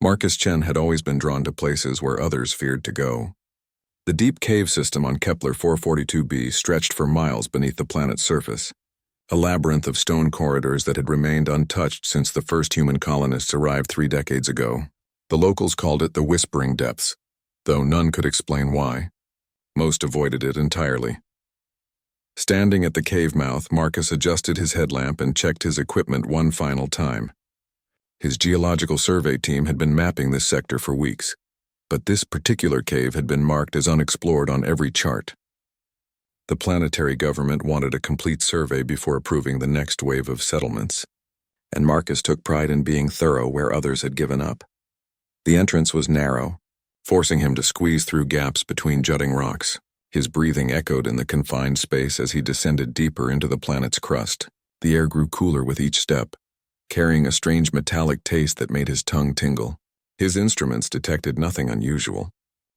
Marcus Chen had always been drawn to places where others feared to go. The deep cave system on Kepler 442b stretched for miles beneath the planet's surface, a labyrinth of stone corridors that had remained untouched since the first human colonists arrived 3 decades ago. The locals called it the Whispering Depths, though none could explain why. Most avoided it entirely. Standing at the cave mouth, Marcus adjusted his headlamp and checked his equipment one final time. His geological survey team had been mapping this sector for weeks, but this particular cave had been marked as unexplored on every chart. The planetary government wanted a complete survey before approving the next wave of settlements, and Marcus took pride in being thorough where others had given up. The entrance was narrow, forcing him to squeeze through gaps between jutting rocks. His breathing echoed in the confined space as he descended deeper into the planet's crust. The air grew cooler with each step, carrying a strange metallic taste that made his tongue tingle. His instruments detected nothing unusual,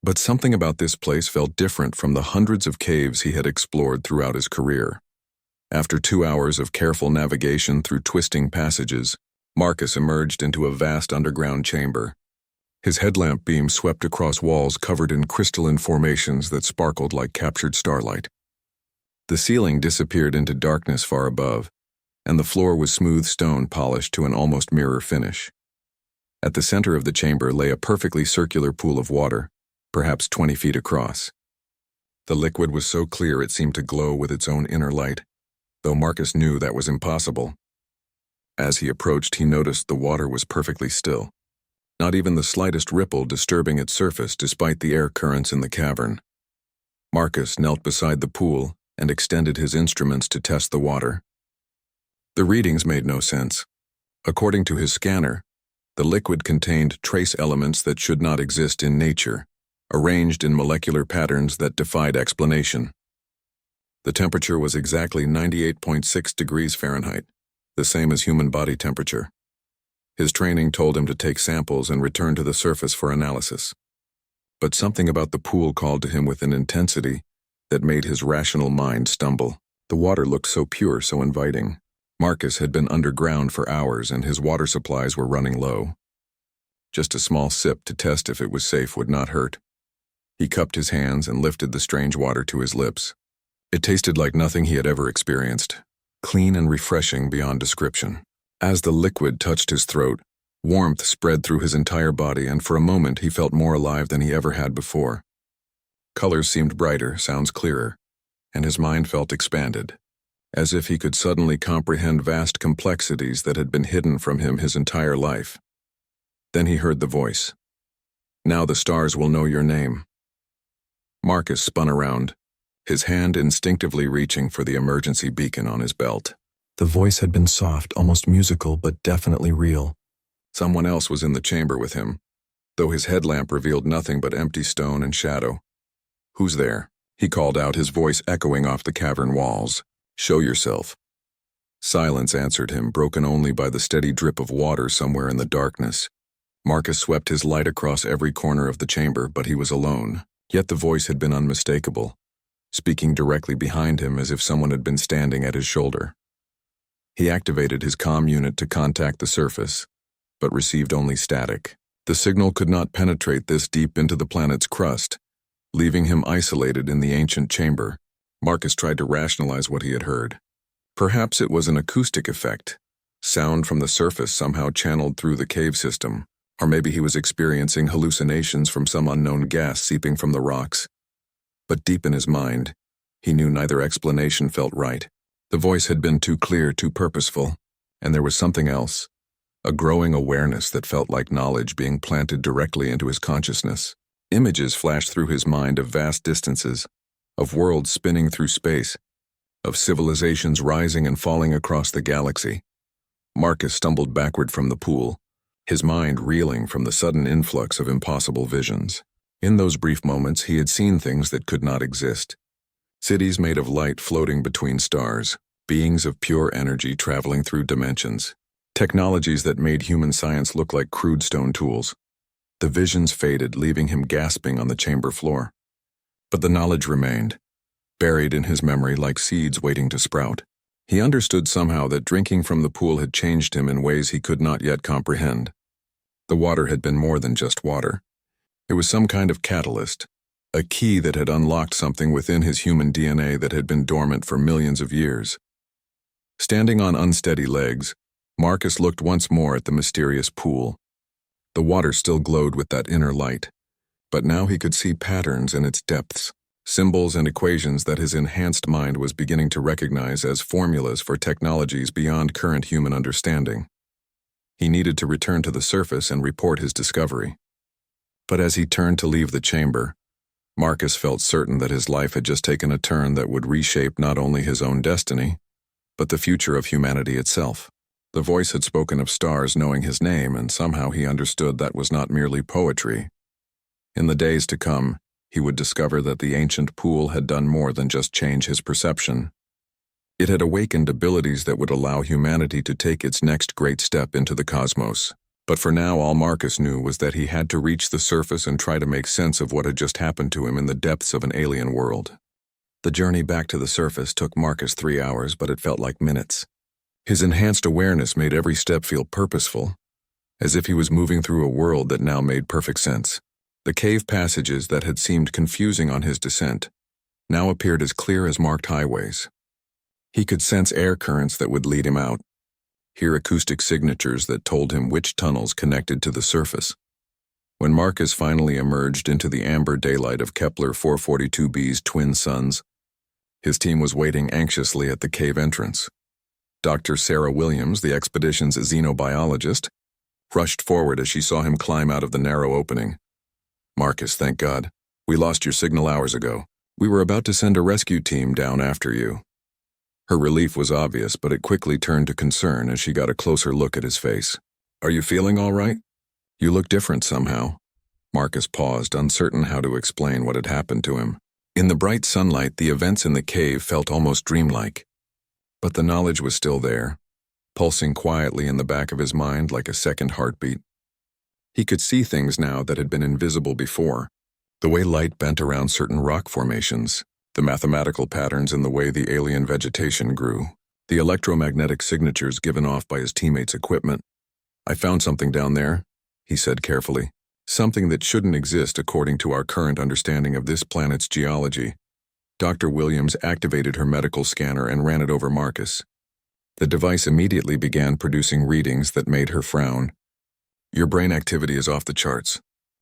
but something about this place felt different from the hundreds of caves he had explored throughout his career. After 2 hours of careful navigation through twisting passages, Marcus emerged into a vast underground chamber. His headlamp beam swept across walls covered in crystalline formations that sparkled like captured starlight. The ceiling disappeared into darkness far above, and the floor was smooth stone polished to an almost mirror finish. At the center of the chamber lay a perfectly circular pool of water, perhaps 20 feet across. The liquid was so clear it seemed to glow with its own inner light, though Marcus knew that was impossible. As he approached, he noticed the water was perfectly still, not even the slightest ripple disturbing its surface despite the air currents in the cavern. Marcus knelt beside the pool and extended his instruments to test the water. The readings made no sense. According to his scanner, the liquid contained trace elements that should not exist in nature, arranged in molecular patterns that defied explanation. The temperature was exactly 98.6 degrees Fahrenheit, the same as human body temperature. His training told him to take samples and return to the surface for analysis. But something about the pool called to him with an intensity that made his rational mind stumble. The water looked so pure, so inviting. Marcus had been underground for hours and his water supplies were running low. Just a small sip to test if it was safe would not hurt. He cupped his hands and lifted the strange water to his lips. It tasted like nothing he had ever experienced, clean and refreshing beyond description. As the liquid touched his throat, warmth spread through his entire body, and for a moment he felt more alive than he ever had before. Colors seemed brighter, sounds clearer, and his mind felt expanded, as if he could suddenly comprehend vast complexities that had been hidden from him his entire life. Then he heard the voice. "Now the stars will know your name." Marcus spun around, his hand instinctively reaching for the emergency beacon on his belt. The voice had been soft, almost musical, but definitely real. Someone else was in the chamber with him, though his headlamp revealed nothing but empty stone and shadow. "Who's there?" he called out, his voice echoing off the cavern walls. "Show yourself." Silence answered him, broken only by the steady drip of water somewhere in the darkness. Marcus swept his light across every corner of the chamber, but he was alone. Yet the voice had been unmistakable, speaking directly behind him as if someone had been standing at his shoulder. He activated his comm unit to contact the surface, but received only static. The signal could not penetrate this deep into the planet's crust, leaving him isolated in the ancient chamber. Marcus tried to rationalize what he had heard. Perhaps it was an acoustic effect, sound from the surface somehow channeled through the cave system, or maybe he was experiencing hallucinations from some unknown gas seeping from the rocks. But deep in his mind, he knew neither explanation felt right. The voice had been too clear, too purposeful, and there was something else, a growing awareness that felt like knowledge being planted directly into his consciousness. Images flashed through his mind of vast distances, of worlds spinning through space, of civilizations rising and falling across the galaxy. Marcus stumbled backward from the pool, his mind reeling from the sudden influx of impossible visions. In those brief moments, he had seen things that could not exist. Cities made of light floating between stars, beings of pure energy traveling through dimensions, technologies that made human science look like crude stone tools. The visions faded, leaving him gasping on the chamber floor. But the knowledge remained, buried in his memory like seeds waiting to sprout. He understood somehow that drinking from the pool had changed him in ways he could not yet comprehend. The water had been more than just water. It was some kind of catalyst, a key that had unlocked something within his human DNA that had been dormant for millions of years. Standing on unsteady legs, Marcus looked once more at the mysterious pool. The water still glowed with that inner light, but now he could see patterns in its depths, symbols and equations that his enhanced mind was beginning to recognize as formulas for technologies beyond current human understanding. He needed to return to the surface and report his discovery. But as he turned to leave the chamber, Marcus felt certain that his life had just taken a turn that would reshape not only his own destiny, but the future of humanity itself. The voice had spoken of stars knowing his name, and somehow he understood that was not merely poetry. In the days to come, he would discover that the ancient pool had done more than just change his perception. It had awakened abilities that would allow humanity to take its next great step into the cosmos. But for now, all Marcus knew was that he had to reach the surface and try to make sense of what had just happened to him in the depths of an alien world. The journey back to the surface took Marcus 3 hours, but it felt like minutes. His enhanced awareness made every step feel purposeful, as if he was moving through a world that now made perfect sense. The cave passages that had seemed confusing on his descent now appeared as clear as marked highways. He could sense air currents that would lead him out, hear acoustic signatures that told him which tunnels connected to the surface. When Marcus finally emerged into the amber daylight of Kepler 442b's twin suns, his team was waiting anxiously at the cave entrance. Dr. Sarah Williams, the expedition's xenobiologist, rushed forward as she saw him climb out of the narrow opening. "Marcus, thank God. We lost your signal hours ago. We were about to send a rescue team down after you." Her relief was obvious, but it quickly turned to concern as she got a closer look at his face. "Are you feeling all right? You look different somehow." Marcus paused, uncertain how to explain what had happened to him. In the bright sunlight, the events in the cave felt almost dreamlike. But the knowledge was still there, pulsing quietly in the back of his mind like a second heartbeat. He could see things now that had been invisible before. The way light bent around certain rock formations, the mathematical patterns in the way the alien vegetation grew, the electromagnetic signatures given off by his teammates' equipment. "I found something down there," he said carefully. "Something that shouldn't exist according to our current understanding of this planet's geology." Dr. Williams activated her medical scanner and ran it over Marcus. The device immediately began producing readings that made her frown. "Your brain activity is off the charts.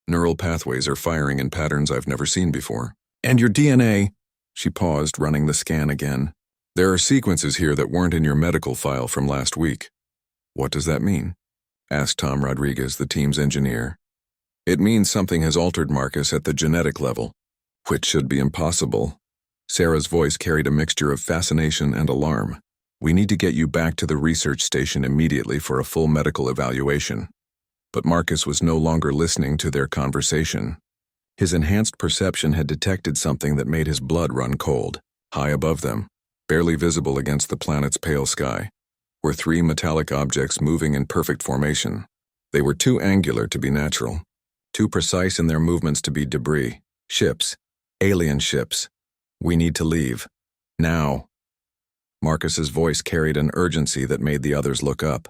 Neural pathways are firing in patterns I've never seen before. And your DNA," she paused, running the scan again. "There are sequences here that weren't in your medical file from last week." "What does that mean?" asked Tom Rodriguez, the team's engineer. "It means something has altered Marcus at the genetic level, which should be impossible." Sarah's voice carried a mixture of fascination and alarm. "We need to get you back to the research station immediately for a full medical evaluation." But Marcus was no longer listening to their conversation. His enhanced perception had detected something that made his blood run cold. High above them, barely visible against the planet's pale sky, were 3 metallic objects moving in perfect formation. They were too angular to be natural, too precise in their movements to be debris. Ships. Alien ships. "We need to leave. Now." Marcus's voice carried an urgency that made the others look up.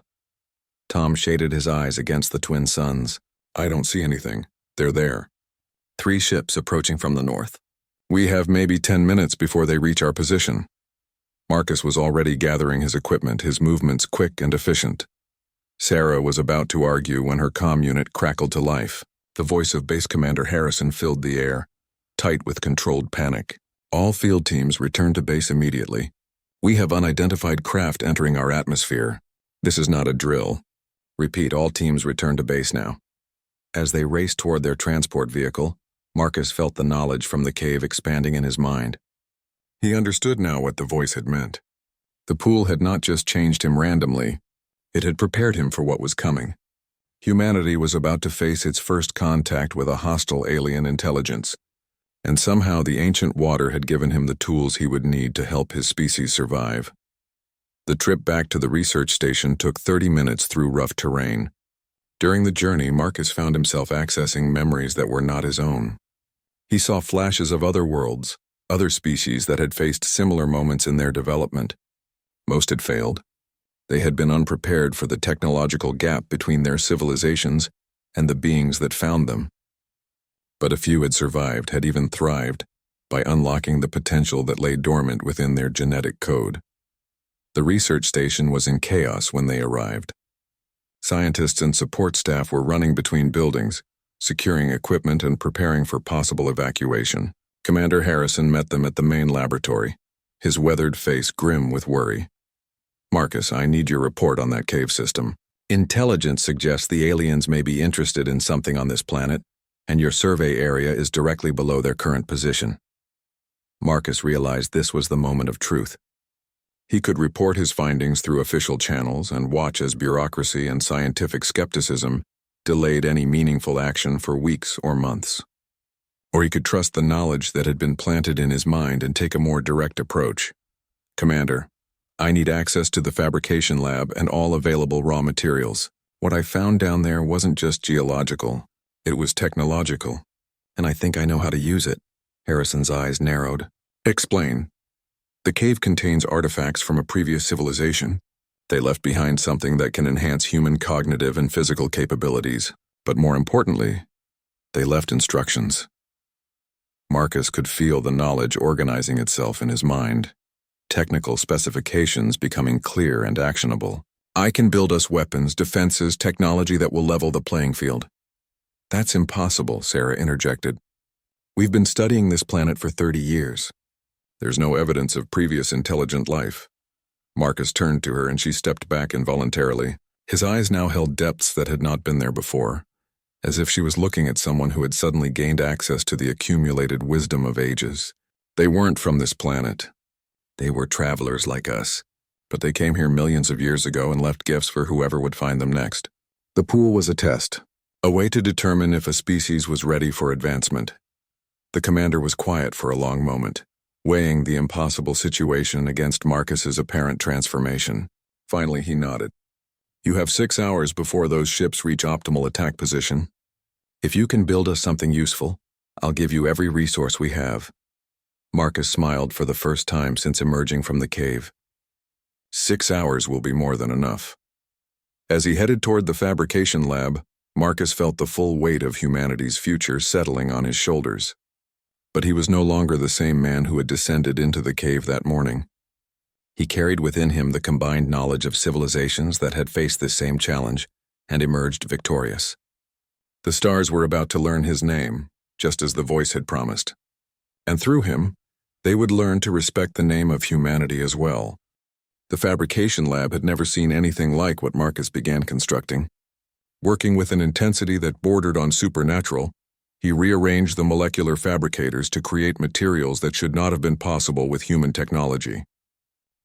Tom shaded his eyes against the twin suns. "I don't see anything. They're there. 3 ships approaching from the north. We have maybe 10 minutes before they reach our position." Marcus was already gathering his equipment, his movements quick and efficient. Sarah was about to argue when her comm unit crackled to life. The voice of Base Commander Harrison filled the air, tight with controlled panic. "All field teams return to base immediately. We have unidentified craft entering our atmosphere. This is not a drill. Repeat, all teams return to base now." As they raced toward their transport vehicle, Marcus felt the knowledge from the cave expanding in his mind. He understood now what the voice had meant. The pool had not just changed him randomly, it had prepared him for what was coming. Humanity was about to face its first contact with a hostile alien intelligence, and somehow the ancient water had given him the tools he would need to help his species survive. The trip back to the research station took 30 minutes through rough terrain. During the journey, Marcus found himself accessing memories that were not his own. He saw flashes of other worlds, other species that had faced similar moments in their development. Most had failed. They had been unprepared for the technological gap between their civilizations and the beings that found them. But a few had survived, had even thrived, by unlocking the potential that lay dormant within their genetic code. The research station was in chaos when they arrived. Scientists and support staff were running between buildings, securing equipment and preparing for possible evacuation. Commander Harrison met them at the main laboratory, his weathered face grim with worry. "Marcus, I need your report on that cave system. Intelligence suggests the aliens may be interested in something on this planet, and your survey area is directly below their current position." Marcus realized this was the moment of truth. He could report his findings through official channels and watch as bureaucracy and scientific skepticism delayed any meaningful action for weeks or months. Or he could trust the knowledge that had been planted in his mind and take a more direct approach. "Commander, I need access to the fabrication lab and all available raw materials. What I found down there wasn't just geological, it was technological, and I think I know how to use it." Harrison's eyes narrowed. "Explain." "The cave contains artifacts from a previous civilization. They left behind something that can enhance human cognitive and physical capabilities, but more importantly, they left instructions." Marcus could feel the knowledge organizing itself in his mind, technical specifications becoming clear and actionable. "I can build us weapons, defenses, technology that will level the playing field." "That's impossible," Sarah interjected. "We've been studying this planet for 30 years. There's no evidence of previous intelligent life." Marcus turned to her and she stepped back involuntarily. His eyes now held depths that had not been there before, as if she was looking at someone who had suddenly gained access to the accumulated wisdom of ages. "They weren't from this planet. They were travelers like us, but they came here millions of years ago and left gifts for whoever would find them next." The pool was a test, a way to determine if a species was ready for advancement. The commander was quiet for a long moment, weighing the impossible situation against Marcus's apparent transformation. Finally, he nodded. "You have 6 hours before those ships reach optimal attack position. If you can build us something useful, I'll give you every resource we have." Marcus smiled for the first time since emerging from the cave. 6 hours will be more than enough. As he headed toward the fabrication lab, Marcus felt the full weight of humanity's future settling on his shoulders. But he was no longer the same man who had descended into the cave that morning. He carried within him the combined knowledge of civilizations that had faced this same challenge and emerged victorious. The stars were about to learn his name, just as the voice had promised. And through him, they would learn to respect the name of humanity as well. The fabrication lab had never seen anything like what Marcus began constructing. Working with an intensity that bordered on supernatural, he rearranged the molecular fabricators to create materials that should not have been possible with human technology.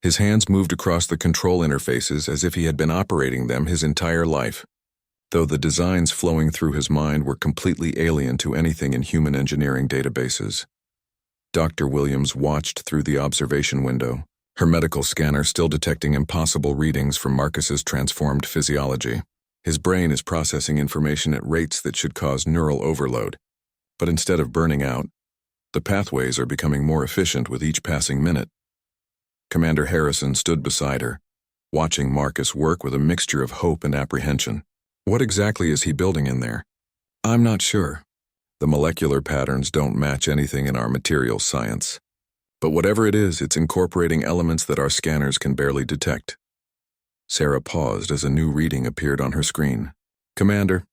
His hands moved across the control interfaces as if he had been operating them his entire life, though the designs flowing through his mind were completely alien to anything in human engineering databases. Dr. Williams watched through the observation window, her medical scanner still detecting impossible readings from Marcus's transformed physiology. His brain is processing information at rates that should cause neural overload. But instead of burning out, the pathways are becoming more efficient with each passing minute. Commander Harrison stood beside her, watching Marcus work with a mixture of hope and apprehension. "What exactly is he building in there?" "I'm not sure. The molecular patterns don't match anything in our materials science. But whatever it is, it's incorporating elements that our scanners can barely detect." Sarah paused as a new reading appeared on her screen. "Commander,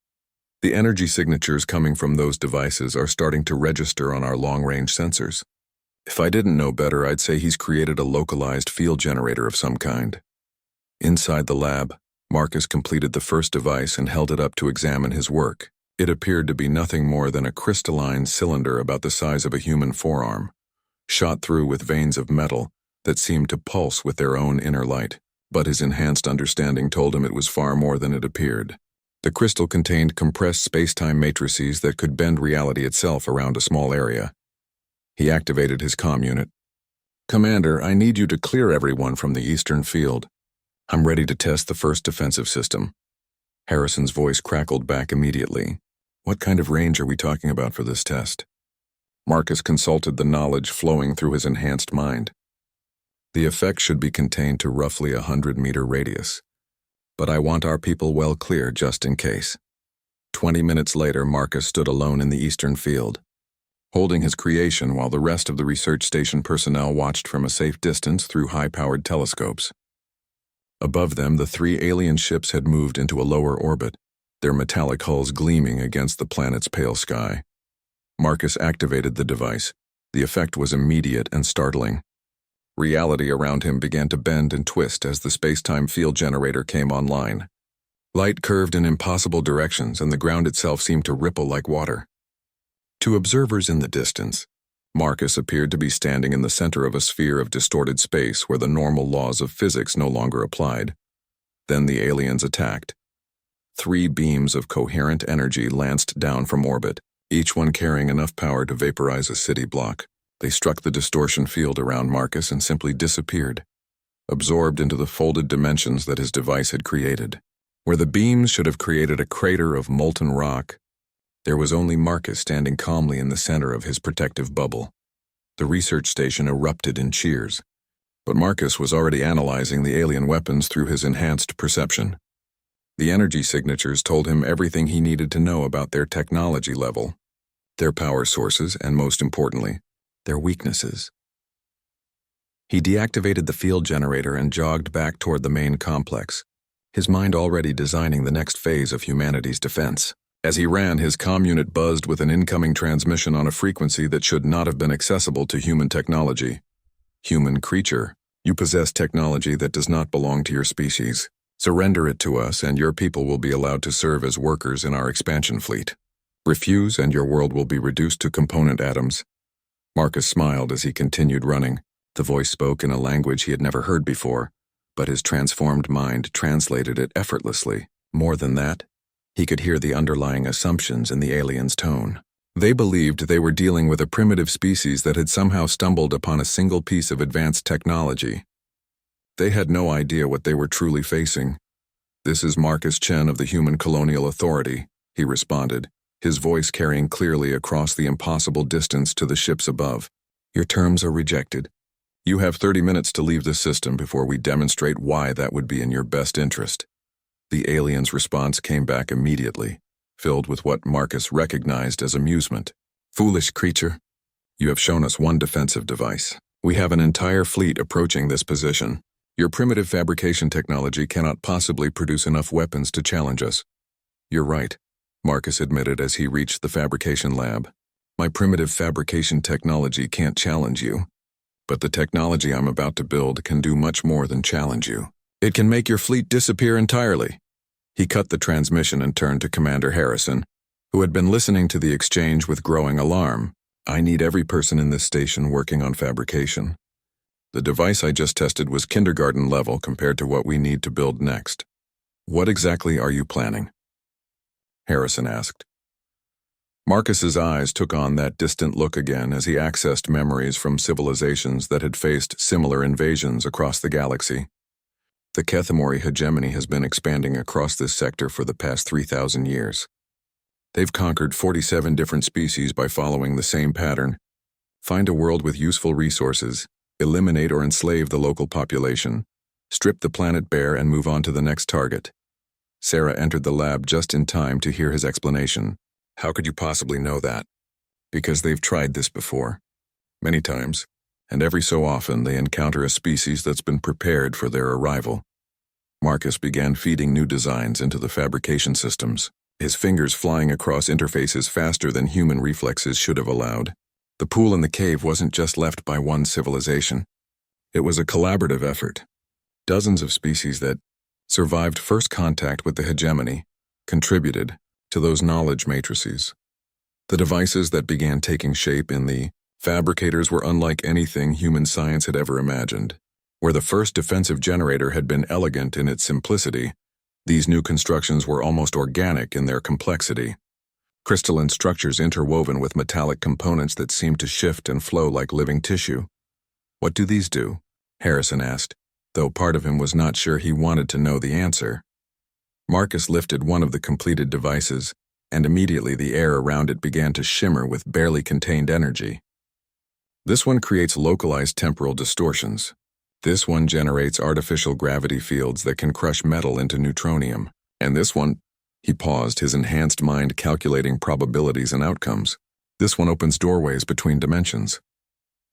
the energy signatures coming from those devices are starting to register on our long-range sensors. If I didn't know better, I'd say he's created a localized field generator of some kind." Inside the lab, Marcus completed the first device and held it up to examine his work. It appeared to be nothing more than a crystalline cylinder about the size of a human forearm, shot through with veins of metal that seemed to pulse with their own inner light. But his enhanced understanding told him it was far more than it appeared. The crystal contained compressed space-time matrices that could bend reality itself around a small area. He activated his comm unit. "Commander, I need you to clear everyone from the eastern field. I'm ready to test the first defensive system." Harrison's voice crackled back immediately. "What kind of range are we talking about for this test?" Marcus consulted the knowledge flowing through his enhanced mind. "The effect should be contained to roughly a 100-meter radius. But I want our people well clear just in case." 20 minutes later, Marcus stood alone in the eastern field, holding his creation while the rest of the research station personnel watched from a safe distance through high-powered telescopes. Above them, the 3 alien ships had moved into a lower orbit, their metallic hulls gleaming against the planet's pale sky. Marcus activated the device. The effect was immediate and startling. Reality around him began to bend and twist as the space-time field generator came online. Light curved in impossible directions, and the ground itself seemed to ripple like water. To observers in the distance, Marcus appeared to be standing in the center of a sphere of distorted space where the normal laws of physics no longer applied. Then the aliens attacked. 3 beams of coherent energy lanced down from orbit, each one carrying enough power to vaporize a city block. They struck the distortion field around Marcus and simply disappeared, absorbed into the folded dimensions that his device had created. Where the beams should have created a crater of molten rock, there was only Marcus standing calmly in the center of his protective bubble. The research station erupted in cheers, but Marcus was already analyzing the alien weapons through his enhanced perception. The energy signatures told him everything he needed to know about their technology level, their power sources, and most importantly, their weaknesses. He deactivated the field generator and jogged back toward the main complex, his mind already designing the next phase of humanity's defense. As he ran, his comm unit buzzed with an incoming transmission on a frequency that should not have been accessible to human technology. Human creature, you possess technology that does not belong to your species. Surrender it to us, and your people will be allowed to serve as workers in our expansion fleet. Refuse, and your world will be reduced to component atoms. Marcus smiled as he continued running. The voice spoke in a language he had never heard before, but his transformed mind translated it effortlessly. More than that, he could hear the underlying assumptions in the aliens' tone. They believed they were dealing with a primitive species that had somehow stumbled upon a single piece of advanced technology. They had no idea what they were truly facing. "This is Marcus Chen of the Human Colonial Authority," he responded, his voice carrying clearly across the impossible distance to the ships above. "Your terms are rejected. You have 30 minutes to leave this system before we demonstrate why that would be in your best interest." The alien's response came back immediately, filled with what Marcus recognized as amusement. "Foolish creature, you have shown us one defensive device. We have an entire fleet approaching this position. Your primitive fabrication technology cannot possibly produce enough weapons to challenge us." "You're right," Marcus admitted as he reached the fabrication lab. "My primitive fabrication technology can't challenge you, but the technology I'm about to build can do much more than challenge you. It can make your fleet disappear entirely." He cut the transmission and turned to Commander Harrison, who had been listening to the exchange with growing alarm. "I need every person in this station working on fabrication. The device I just tested was kindergarten level compared to what we need to build next. What exactly are you planning?" Harrison asked. Marcus's eyes took on that distant look again as he accessed memories from civilizations that had faced similar invasions across the galaxy. The Kethamori hegemony has been expanding across this sector for the past 3,000 years. They've conquered 47 different species by following the same pattern. Find a world with useful resources, eliminate or enslave the local population, strip the planet bare and move on to the next target. Sarah entered the lab just in time to hear his explanation. "How could you possibly know that?" "Because they've tried this before. Many times, and every so often they encounter a species that's been prepared for their arrival." Marcus began feeding new designs into the fabrication systems, his fingers flying across interfaces faster than human reflexes should have allowed. The pool in the cave wasn't just left by one civilization. It was a collaborative effort. Dozens of species that survived first contact with the hegemony contributed to those knowledge matrices. The devices that began taking shape in the fabricators were unlike anything human science had ever imagined. Where the first defensive generator had been elegant in its simplicity, these new constructions were almost organic in their complexity. Crystalline structures interwoven with metallic components that seemed to shift and flow like living tissue. "What do these do?" Harrison asked, though part of him was not sure he wanted to know the answer. Marcus lifted one of the completed devices, and immediately the air around it began to shimmer with barely contained energy. "This one creates localized temporal distortions. This one generates artificial gravity fields that can crush metal into neutronium. And this one, He paused, his enhanced mind calculating probabilities and outcomes. This one opens doorways between dimensions.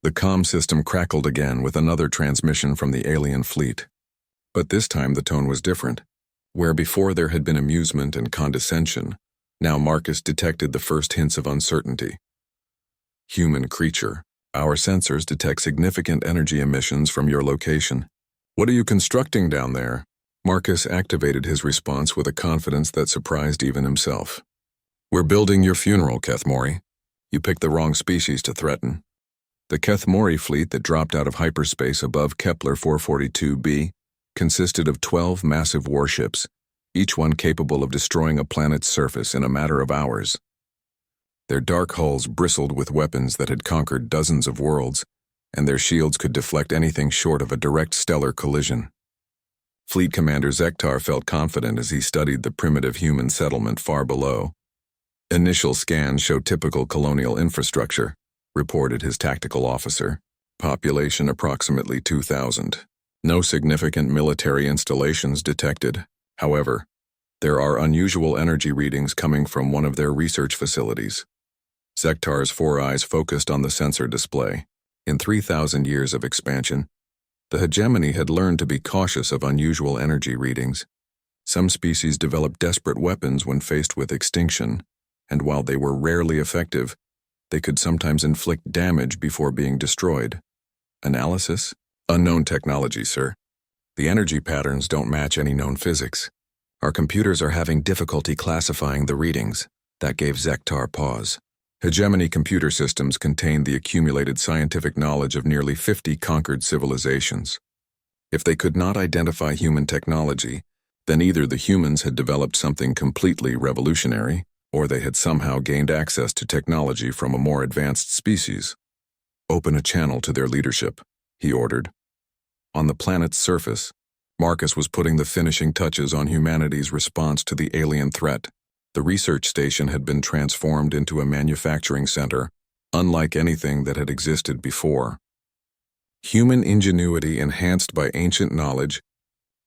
The comm system crackled again with another transmission from the alien fleet. But this time the tone was different. Where before there had been amusement and condescension, now Marcus detected the first hints of uncertainty. Human creature, our sensors detect significant energy emissions from your location. What are you constructing down there? Marcus activated his response with a confidence that surprised even himself. We're building your funeral, Kethmori. You picked the wrong species to threaten. The Kethmori fleet that dropped out of hyperspace above Kepler 442b consisted of 12 massive warships, each one capable of destroying a planet's surface in a matter of hours. Their dark hulls bristled with weapons that had conquered dozens of worlds, and their shields could deflect anything short of a direct stellar collision. Fleet Commander Zektar felt confident as he studied the primitive human settlement far below. Initial scans show typical colonial infrastructure, reported his tactical officer. Population approximately 2,000. No significant military installations detected. However, there are unusual energy readings coming from one of their research facilities. Zektar's four eyes focused on the sensor display. In 3,000 years of expansion, the hegemony had learned to be cautious of unusual energy readings. Some species developed desperate weapons when faced with extinction, and while they were rarely effective, they could sometimes inflict damage before being destroyed. Analysis? Unknown technology, sir. The energy patterns don't match any known physics. Our computers are having difficulty classifying the readings. That gave Zektar pause. Hegemony computer systems contain the accumulated scientific knowledge of nearly 50 conquered civilizations. If they could not identify human technology, then either the humans had developed something completely revolutionary, or they had somehow gained access to technology from a more advanced species. Open a channel to their leadership, he ordered. On the planet's surface, Marcus was putting the finishing touches on humanity's response to the alien threat. The research station had been transformed into a manufacturing center, unlike anything that had existed before. Human ingenuity, enhanced by ancient knowledge,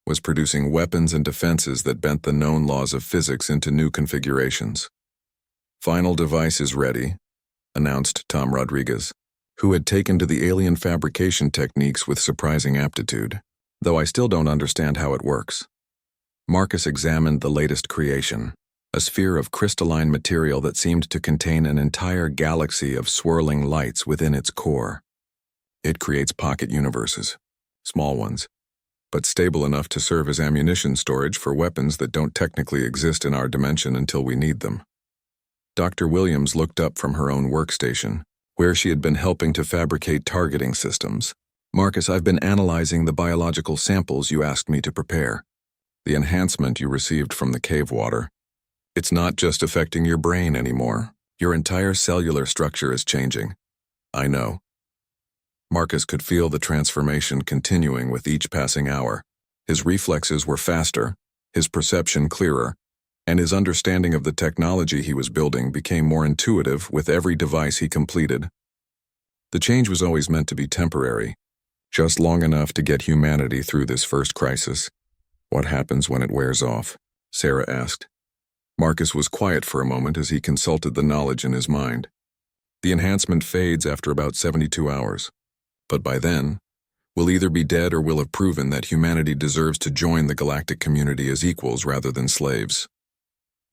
was producing weapons and defenses that bent the known laws of physics into new configurations. Final device is ready, announced Tom Rodriguez, who had taken to the alien fabrication techniques with surprising aptitude, though I still don't understand how it works. Marcus examined the latest creation, a sphere of crystalline material that seemed to contain an entire galaxy of swirling lights within its core. It creates pocket universes, small ones, but stable enough to serve as ammunition storage for weapons that don't technically exist in our dimension until we need them. Dr. Williams looked up from her own workstation, where she had been helping to fabricate targeting systems. Marcus, I've been analyzing the biological samples you asked me to prepare. The enhancement you received from the cave water. It's not just affecting your brain anymore. Your entire cellular structure is changing. I know. Marcus could feel the transformation continuing with each passing hour. His reflexes were faster, his perception clearer, and his understanding of the technology he was building became more intuitive with every device he completed. The change was always meant to be temporary, just long enough to get humanity through this first crisis. What happens when it wears off? Sarah asked. Marcus was quiet for a moment as he consulted the knowledge in his mind. The enhancement fades after about 72 hours. But by then, we'll either be dead or we'll have proven that humanity deserves to join the galactic community as equals rather than slaves.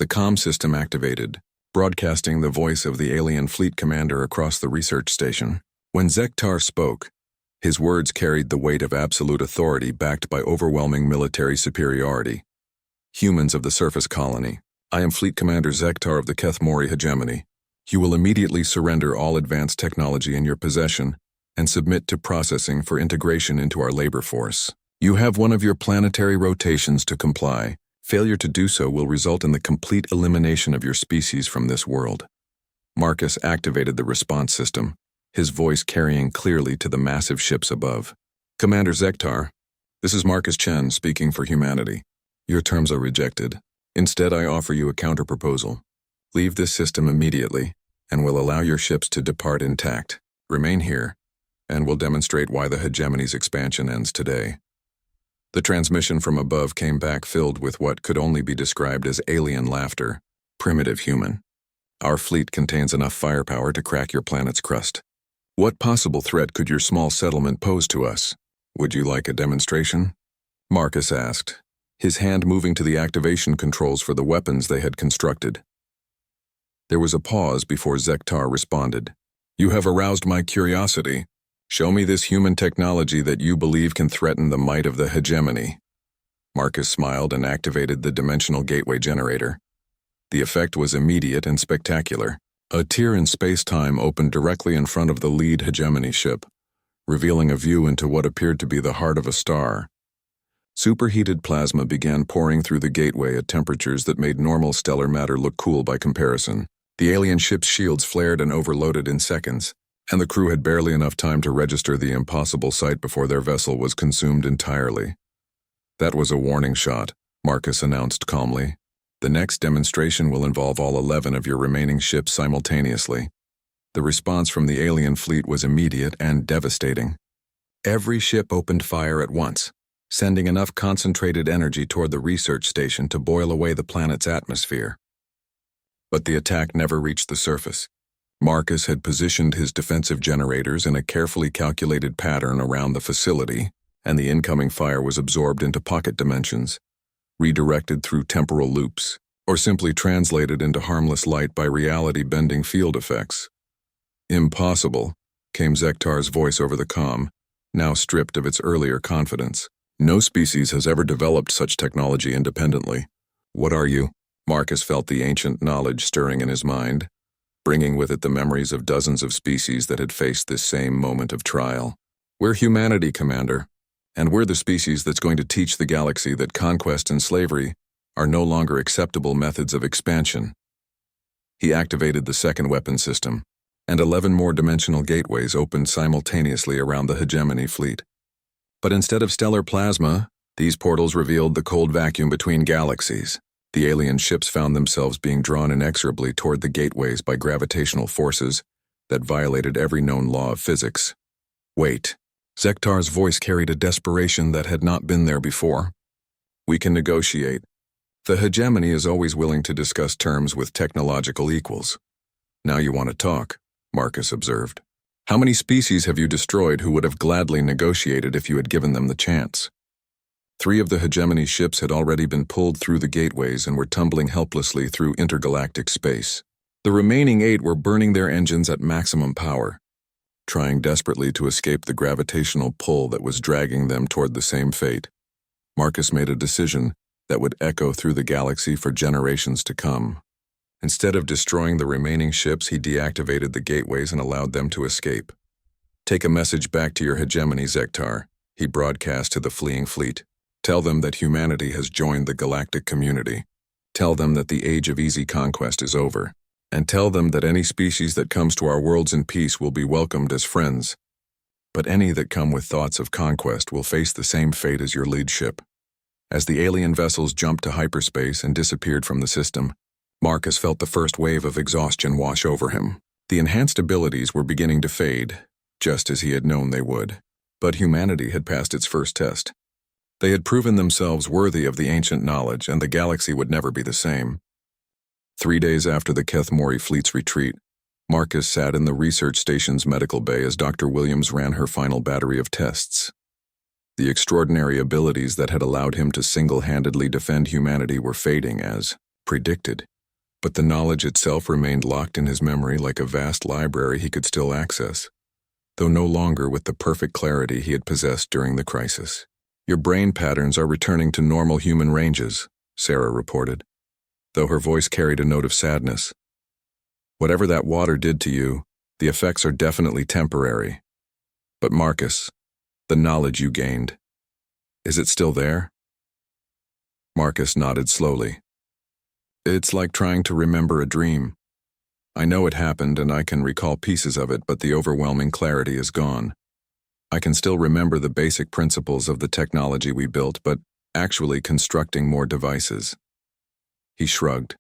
The comm system activated, broadcasting the voice of the alien fleet commander across the research station. When Zektar spoke, his words carried the weight of absolute authority backed by overwhelming military superiority. Humans of the surface colony, I am Fleet Commander Zektar of the Kethmori hegemony. You will immediately surrender all advanced technology in your possession and submit to processing for integration into our labor force. You have one of your planetary rotations to comply. Failure to do so will result in the complete elimination of your species from this world. Marcus activated the response system, his voice carrying clearly to the massive ships above. Commander Zektar, this is Marcus Chen speaking for humanity. Your terms are rejected. Instead, I offer you a counterproposal. Leave this system immediately, and we'll allow your ships to depart intact. Remain here, and we'll demonstrate why the hegemony's expansion ends today. The transmission from above came back filled with what could only be described as alien laughter. Primitive human. Our fleet contains enough firepower to crack your planet's crust. What possible threat could your small settlement pose to us? Would you like a demonstration? Marcus asked, his hand moving to the activation controls for the weapons they had constructed. There was a pause before Zektar responded. You have aroused my curiosity. Show me this human technology that you believe can threaten the might of the hegemony. Marcus smiled and activated the dimensional gateway generator. The effect was immediate and spectacular. A tier in space-time opened directly in front of the lead hegemony ship, revealing a view into what appeared to be the heart of a star. Superheated plasma began pouring through the gateway at temperatures that made normal stellar matter look cool by comparison. The alien ship's shields flared and overloaded in seconds, and the crew had barely enough time to register the impossible sight before their vessel was consumed entirely. That was a warning shot, Marcus announced calmly. The next demonstration will involve all 11 of your remaining ships simultaneously. The response from the alien fleet was immediate and devastating. Every ship opened fire at once, sending enough concentrated energy toward the research station to boil away the planet's atmosphere. But the attack never reached the surface. Marcus had positioned his defensive generators in a carefully calculated pattern around the facility, and the incoming fire was absorbed into pocket dimensions, redirected through temporal loops, or simply translated into harmless light by reality-bending field effects. Impossible, came Zektar's voice over the comm, now stripped of its earlier confidence. No species has ever developed such technology independently. What are you? Marcus felt the ancient knowledge stirring in his mind, bringing with it the memories of dozens of species that had faced this same moment of trial. We're humanity, Commander, and we're the species that's going to teach the galaxy that conquest and slavery are no longer acceptable methods of expansion. He activated the second weapon system, and 11 more dimensional gateways opened simultaneously around the hegemony fleet. But instead of stellar plasma, these portals revealed the cold vacuum between galaxies. The alien ships found themselves being drawn inexorably toward the gateways by gravitational forces that violated every known law of physics. Wait. Zektar's voice carried a desperation that had not been there before. We can negotiate. The hegemony is always willing to discuss terms with technological equals. Now you want to talk, Marcus observed. How many species have you destroyed who would have gladly negotiated if you had given them the chance? 3 of the hegemony ships had already been pulled through the gateways and were tumbling helplessly through intergalactic space. The remaining 8 were burning their engines at maximum power, trying desperately to escape the gravitational pull that was dragging them toward the same fate. Marcus made a decision that would echo through the galaxy for generations to come. Instead of destroying the remaining ships, he deactivated the gateways and allowed them to escape. Take a message back to your hegemony, Zektar, he broadcast to the fleeing fleet. Tell them that humanity has joined the galactic community. Tell them that the age of easy conquest is over. And tell them that any species that comes to our worlds in peace will be welcomed as friends. But any that come with thoughts of conquest will face the same fate as your lead ship. As the alien vessels jumped to hyperspace and disappeared from the system, Marcus felt the first wave of exhaustion wash over him. The enhanced abilities were beginning to fade, just as he had known they would. But humanity had passed its first test. They had proven themselves worthy of the ancient knowledge, and the galaxy would never be the same. 3 days after the Keth Mori fleet's retreat, Marcus sat in the research station's medical bay as Dr. Williams ran her final battery of tests. The extraordinary abilities that had allowed him to single-handedly defend humanity were fading as predicted, but the knowledge itself remained locked in his memory like a vast library he could still access, though no longer with the perfect clarity he had possessed during the crisis. Your brain patterns are returning to normal human ranges, Sarah reported, though her voice carried a note of sadness. Whatever that water did to you, the effects are definitely temporary. But Marcus, the knowledge you gained, is it still there? Marcus nodded slowly. It's like trying to remember a dream. I know it happened and I can recall pieces of it, but the overwhelming clarity is gone. I can still remember the basic principles of the technology we built, but actually constructing more devices. He shrugged.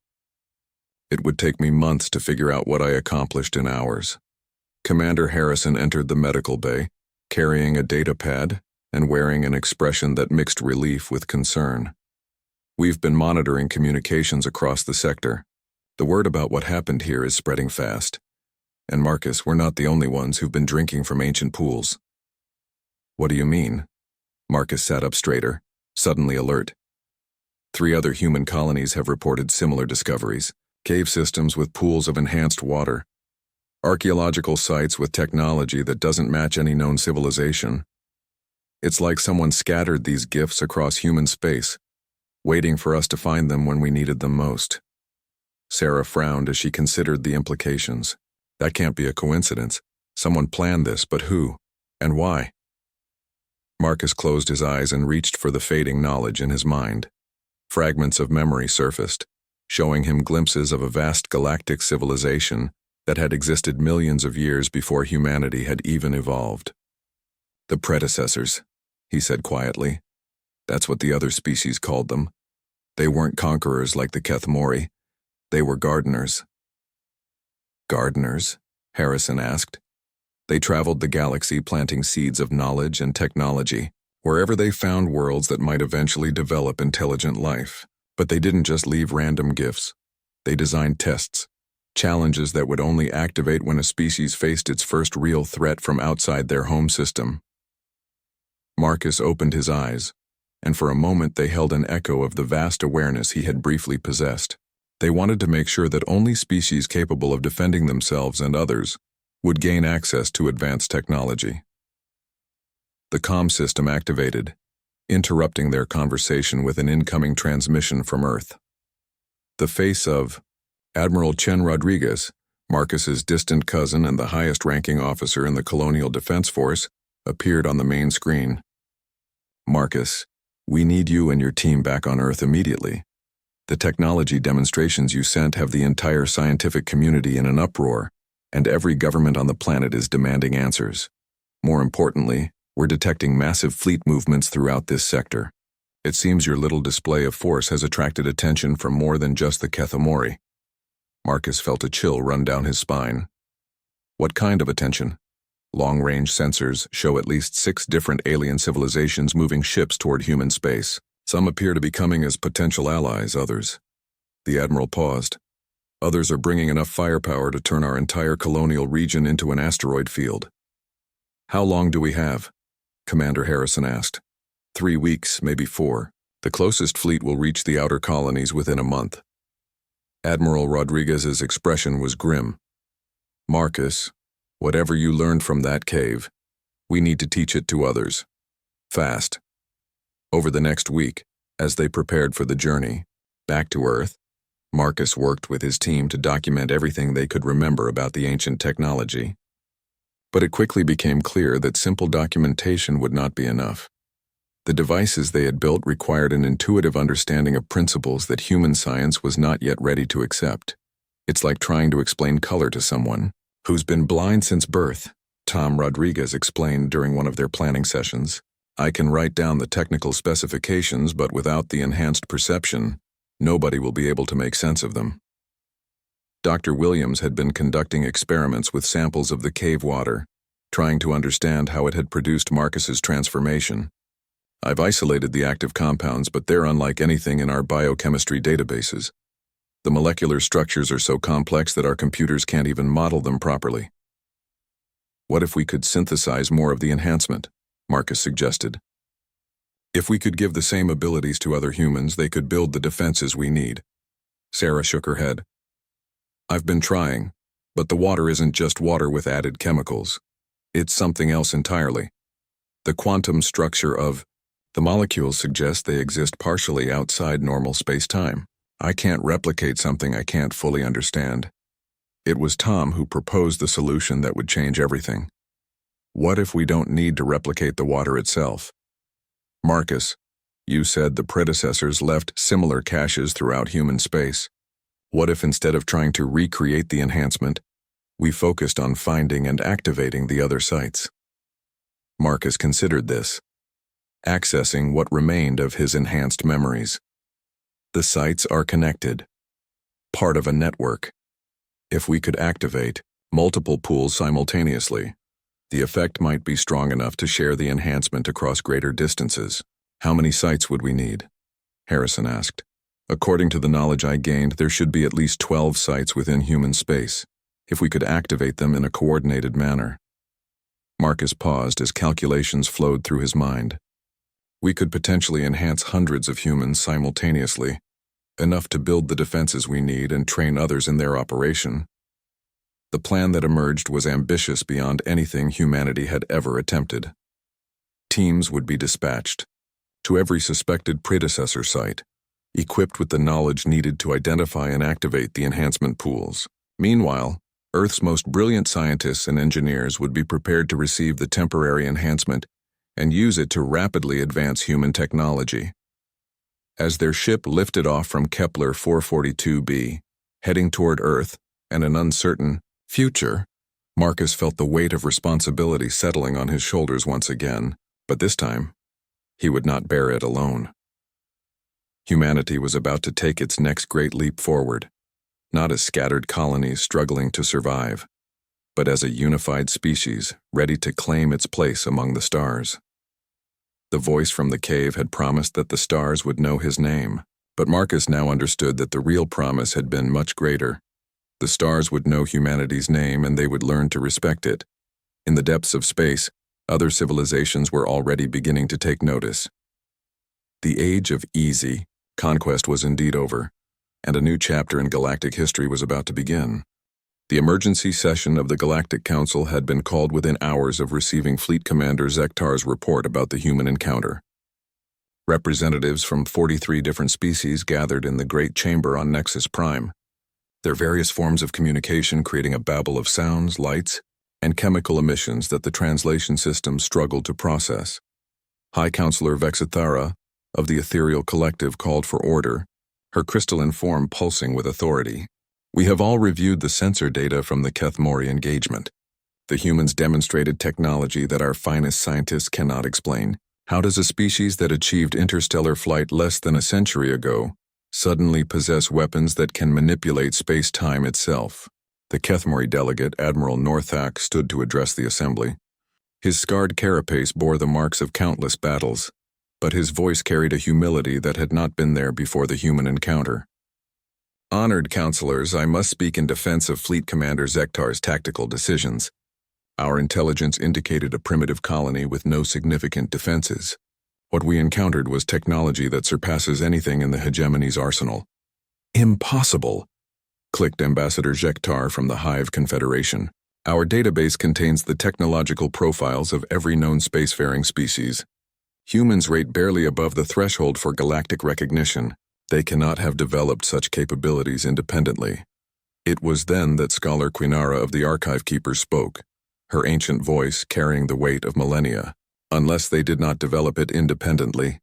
It would take me months to figure out what I accomplished in hours. Commander Harrison entered the medical bay, carrying a data pad and wearing an expression that mixed relief with concern. "We've been monitoring communications across the sector. The word about what happened here is spreading fast. And Marcus, we're not the only ones who've been drinking from ancient pools." "What do you mean?" Marcus sat up straighter, suddenly alert. 3 other human colonies have reported similar discoveries: cave systems with pools of enhanced water, archaeological sites with technology that doesn't match any known civilization. It's like someone scattered these gifts across human space, waiting for us to find them when we needed them most. Sarah frowned as she considered the implications. That can't be a coincidence. Someone planned this, but who? And why? Marcus closed his eyes and reached for the fading knowledge in his mind. Fragments of memory surfaced, showing him glimpses of a vast galactic civilization that had existed millions of years before humanity had even evolved. "The predecessors," he said quietly. "That's what the other species called them. They weren't conquerors like the Kethmori. They were gardeners." "Gardeners?" Harrison asked. "They traveled the galaxy planting seeds of knowledge and technology, wherever they found worlds that might eventually develop intelligent life. But they didn't just leave random gifts. They designed tests, challenges that would only activate when a species faced its first real threat from outside their home system." Marcus opened his eyes, and for a moment they held an echo of the vast awareness he had briefly possessed. They wanted to make sure that only species capable of defending themselves and others would gain access to advanced technology. The comm system activated, interrupting their conversation with an incoming transmission from Earth. The face of Admiral Chen Rodriguez, Marcus's distant cousin and the highest-ranking officer in the Colonial Defense Force, appeared on the main screen. "Marcus, we need you and your team back on Earth immediately. The technology demonstrations you sent have the entire scientific community in an uproar, and every government on the planet is demanding answers. More importantly, we're detecting massive fleet movements throughout this sector. It seems your little display of force has attracted attention from more than just the Kethmori." Marcus felt a chill run down his spine. "What kind of attention?" "Long-range sensors show at least 6 different alien civilizations moving ships toward human space. Some appear to be coming as potential allies, others." The Admiral paused. "Others are bringing enough firepower to turn our entire colonial region into an asteroid field." "How long do we have?" Commander Harrison asked. 3 weeks, maybe 4. The closest fleet will reach the outer colonies within a month." Admiral Rodriguez's expression was grim. "Marcus, whatever you learned from that cave, we need to teach it to others. Fast." Over the next week, as they prepared for the journey back to Earth, Marcus worked with his team to document everything they could remember about the ancient technology. But it quickly became clear that simple documentation would not be enough. The devices they had built required an intuitive understanding of principles that human science was not yet ready to accept. "It's like trying to explain color to someone who's been blind since birth," Tom Rodriguez explained during one of their planning sessions. "I can write down the technical specifications, but without the enhanced perception, nobody will be able to make sense of them." Dr. Williams had been conducting experiments with samples of the cave water, trying to understand how it had produced Marcus's transformation. "I've isolated the active compounds, but they're unlike anything in our biochemistry databases. The molecular structures are so complex that our computers can't even model them properly." "What if we could synthesize more of the enhancement?" Marcus suggested. "If we could give the same abilities to other humans, they could build the defenses we need." Sarah shook her head. "I've been trying, but the water isn't just water with added chemicals. It's something else entirely. The quantum structure of the molecules suggests they exist partially outside normal space-time. I can't replicate something I can't fully understand." It was Tom who proposed the solution that would change everything. "What if we don't need to replicate the water itself?" "Marcus, you said the predecessors left similar caches throughout human space. What if instead of trying to recreate the enhancement, we focused on finding and activating the other sites?" Marcus considered this, accessing what remained of his enhanced memories. The sites are connected, part of a network. If we could activate multiple pools simultaneously, The effect might be strong enough to share the enhancement across greater distances. How many sites would we need? Harrison asked. According to the knowledge I gained, there should be at least 12 sites within human space, if we could activate them in a coordinated manner. Marcus paused as calculations flowed through his mind. We could potentially enhance hundreds of humans simultaneously, enough to build the defenses we need and train others in their operation. The plan that emerged was ambitious beyond anything humanity had ever attempted. Teams would be dispatched to every suspected predecessor site, equipped with the knowledge needed to identify and activate the enhancement pools. Meanwhile, Earth's most brilliant scientists and engineers would be prepared to receive the temporary enhancement and use it to rapidly advance human technology. As their ship lifted off from Kepler 442b, heading toward Earth and an uncertain future, Marcus felt the weight of responsibility settling on his shoulders once again, but this time, he would not bear it alone. Humanity was about to take its next great leap forward, not as scattered colonies struggling to survive, but as a unified species ready to claim its place among the stars. The voice from the cave had promised that the stars would know his name, but Marcus now understood that the real promise had been much greater. The stars would know humanity's name and they would learn to respect it. In the depths of space, other civilizations were already beginning to take notice. The age of easy conquest was indeed over, and a new chapter in galactic history was about to begin. The emergency session of the Galactic Council had been called within hours of receiving Fleet Commander Zektar's report about the human encounter. Representatives from 43 different species gathered in the Great Chamber on Nexus Prime, their various forms of communication creating a babble of sounds, lights, and chemical emissions that the translation system struggled to process. High Counselor Vexithara of the Ethereal Collective called for order, her crystalline form pulsing with authority. We have all reviewed the sensor data from the Kethmori engagement. The humans demonstrated technology that our finest scientists cannot explain. How does a species that achieved interstellar flight less than a century ago suddenly possess weapons that can manipulate space-time itself? The Kethmori delegate, Admiral Northak, stood to address the assembly. His scarred carapace bore the marks of countless battles, but his voice carried a humility that had not been there before the human encounter. Honored counselors, I must speak in defense of Fleet Commander Zektar's tactical decisions. Our intelligence indicated a primitive colony with no significant defenses. What we encountered was technology that surpasses anything in the hegemony's arsenal. Impossible, clicked Ambassador Zektar from the Hive Confederation. Our database contains the technological profiles of every known spacefaring species. Humans rate barely above the threshold for galactic recognition. They cannot have developed such capabilities independently. It was then that Scholar Quinara of the Archive Keepers spoke, her ancient voice carrying the weight of millennia. Unless they did not develop it independently.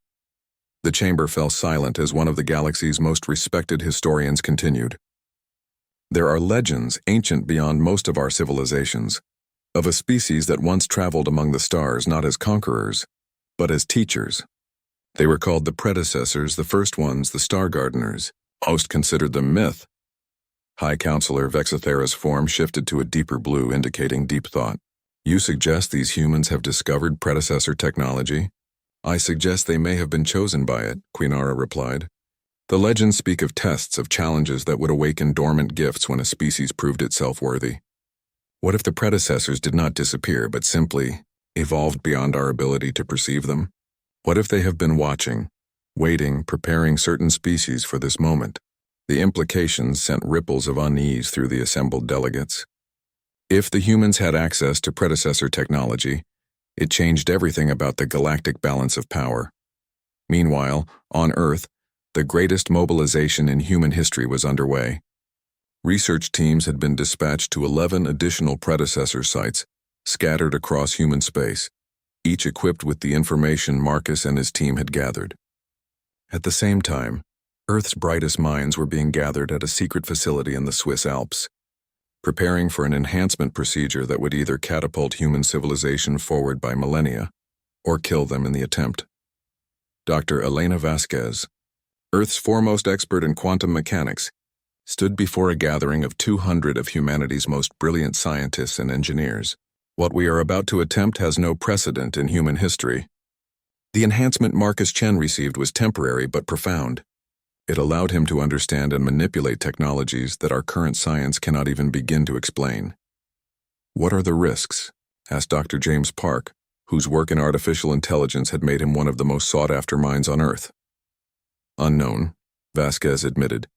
The chamber fell silent as one of the galaxy's most respected historians continued. There are legends ancient beyond most of our civilizations, of a species that once traveled among the stars not as conquerors, but as teachers. They were called the predecessors, the first ones, the Star Gardeners. Most considered them myth. High Counselor Vexithara's form shifted to a deeper blue, indicating deep thought. You suggest these humans have discovered predecessor technology? I suggest they may have been chosen by it, Quinara replied. The legends speak of tests, of challenges that would awaken dormant gifts when a species proved itself worthy. What if the predecessors did not disappear, but simply evolved beyond our ability to perceive them? What if they have been watching, waiting, preparing certain species for this moment? The implications sent ripples of unease through the assembled delegates. If the humans had access to predecessor technology, it changed everything about the galactic balance of power. Meanwhile, on Earth, the greatest mobilization in human history was underway. Research teams had been dispatched to 11 additional predecessor sites, scattered across human space, each equipped with the information Marcus and his team had gathered. At the same time, Earth's brightest minds were being gathered at a secret facility in the Swiss Alps, preparing for an enhancement procedure that would either catapult human civilization forward by millennia or kill them in the attempt. Dr. Elena Vasquez, Earth's foremost expert in quantum mechanics, stood before a gathering of 200 of humanity's most brilliant scientists and engineers. What we are about to attempt has no precedent in human history. The enhancement Marcus Chen received was temporary but profound. It allowed him to understand and manipulate technologies that our current science cannot even begin to explain. "What are the risks?" asked Dr. James Park, whose work in artificial intelligence had made him one of the most sought-after minds on Earth. "Unknown," Vasquez admitted.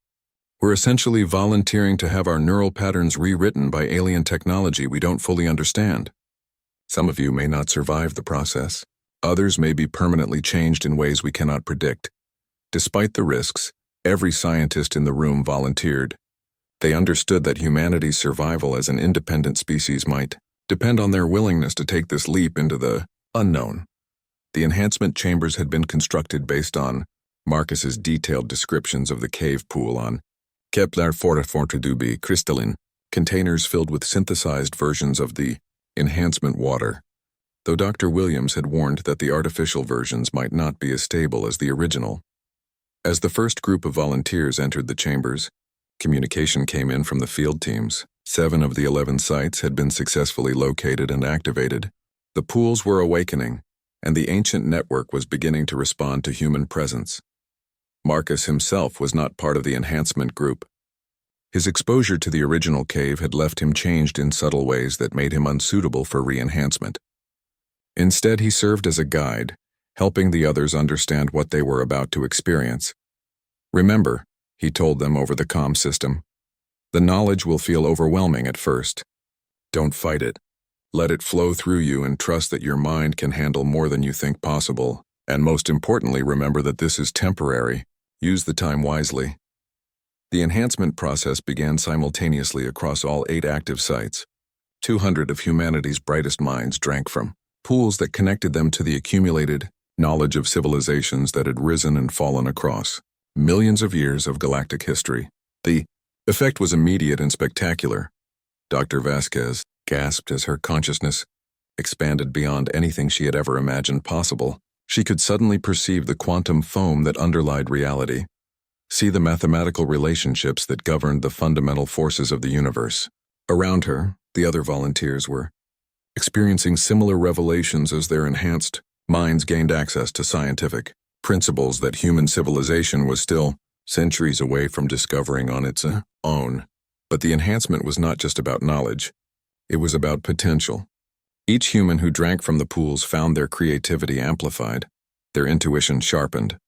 "We're essentially volunteering to have our neural patterns rewritten by alien technology we don't fully understand. Some of you may not survive the process. Others may be permanently changed in ways we cannot predict. Despite the risks, every scientist in the room volunteered. They understood that humanity's survival as an independent species might depend on their willingness to take this leap into the unknown." The enhancement chambers had been constructed based on Marcus's detailed descriptions of the cave pool on Kepler 442b crystalline, containers filled with synthesized versions of the enhancement water, though Dr. Williams had warned that the artificial versions might not be as stable as the original. As the first group of volunteers entered the chambers, communication came in from the field teams. 7 of the 11 sites had been successfully located and activated. The pools were awakening, and the ancient network was beginning to respond to human presence. Marcus himself was not part of the enhancement group. His exposure to the original cave had left him changed in subtle ways that made him unsuitable for re-enhancement. Instead, he served as a guide, helping the others understand what they were about to experience. "Remember," he told them over the comm system, "the knowledge will feel overwhelming at first. Don't fight it. Let it flow through you and trust that your mind can handle more than you think possible. And most importantly, remember that this is temporary. Use the time wisely." The enhancement process began simultaneously across all 8 active sites. 200 of humanity's brightest minds drank from pools that connected them to the accumulated knowledge of civilizations that had risen and fallen across millions of years of galactic history. The effect was immediate and spectacular. Dr. Vasquez gasped as her consciousness expanded beyond anything she had ever imagined possible. She could suddenly perceive the quantum foam that underlied reality, see the mathematical relationships that governed the fundamental forces of the universe. Around her, the other volunteers were experiencing similar revelations as their enhanced minds gained access to scientific principles that human civilization was still centuries away from discovering on its own. But the enhancement was not just about knowledge. It was about potential. Each human who drank from the pools found their creativity amplified, their intuition sharpened,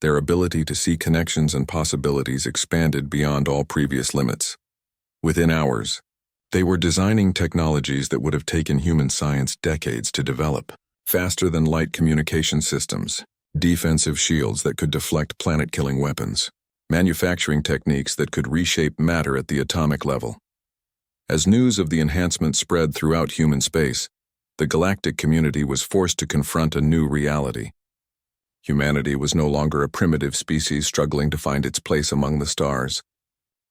their ability to see connections and possibilities expanded beyond all previous limits. Within hours, they were designing technologies that would have taken human science decades to develop. Faster than light communication systems, defensive shields that could deflect planet-killing weapons, manufacturing techniques that could reshape matter at the atomic level. As news of the enhancement spread throughout human space, the galactic community was forced to confront a new reality. Humanity was no longer a primitive species struggling to find its place among the stars.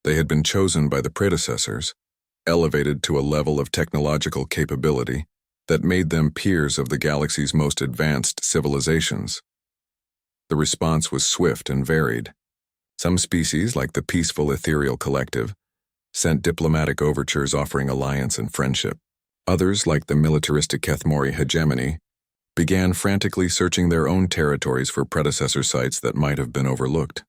They had been chosen by the predecessors, elevated to a level of technological capability that made them peers of the galaxy's most advanced civilizations. The response was swift and varied. Some species, like the peaceful ethereal collective, sent diplomatic overtures offering alliance and friendship. Others, like the militaristic Kethmori hegemony, began frantically searching their own territories for predecessor sites that might have been overlooked.